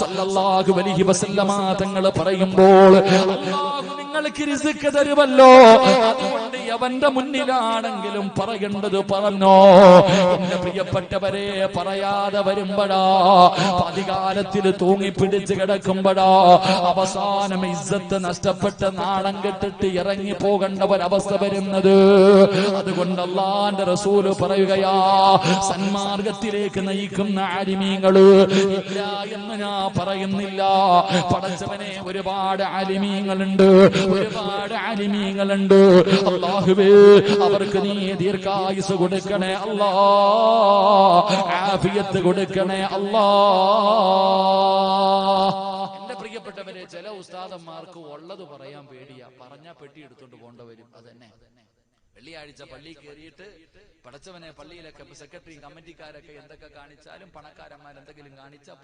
സല്ലല്ലാഹു അലൈഹി വസല്ലമ തങ്ങൾ പറയുമ്പോൾ അല്ലാഹു നിങ്ങൾക്ക് റിസ്ക് തരുമല്ലോ, അതുകൊണ്ട് അവന്റെ മുന്നിലാണെങ്കിലും പറയേണ്ടത് പറഞ്ഞോ. എന്റെ പ്രിയപ്പെട്ടവരെ, പറയാതെ വരുമ്പോഴാ, അധികാരത്തിൽ തൂങ്ങിപ്പിടിച്ച് കിടക്കുമ്പോഴാ അവസാനം ഇസ്സത്ത് നഷ്ടപ്പെട്ട് നാണം കെട്ടിട്ട് ഇറങ്ങി പോകേണ്ട ഒരവസ്ഥ വരുന്നത്. അതുകൊണ്ട് അല്ലാഹുവിന്റെ റസൂല് പറയുകയാ, സന്മാർഗത്തിലേക്ക് നയിക്കുന്ന ആലിമീങ്ങള് ഇല്ല എന്ന് ഞാൻ പറയുന്നില്ല. പടച്ചവനെ, ഒരുപാട് ആലിമീങ്ങളുണ്ട്, ഒരുപാട് ആലിമീങ്ങളുണ്ട്. അല്ലാഹുവേ, അവർക്ക് നീ ദീർഘായുസ് കൊടുക്കണേ അല്ലാ, ആഫിയത്ത് കൊടുക്കണേ അല്ലാ. എന്റെ പ്രിയപ്പെട്ടവരെ, ചില ഉസ്താദന്മാർക്ക് ഉള്ളത് പറയാൻ പേടിയാ, പറഞ്ഞാ പെട്ടി എടുത്തോണ്ട് പോകേണ്ടവരും. അതന്നെ വെള്ളിയാഴ്ച പള്ളി കയറിയിട്ട് പടച്ചവനെ, പള്ളിയിലൊക്കെ സെക്രട്ടറി കമ്മിറ്റിക്കാരൊക്കെ എന്തൊക്കെ കാണിച്ചാലും, പണക്കാരന്മാർ എന്തെങ്കിലും കാണിച്ചാൽ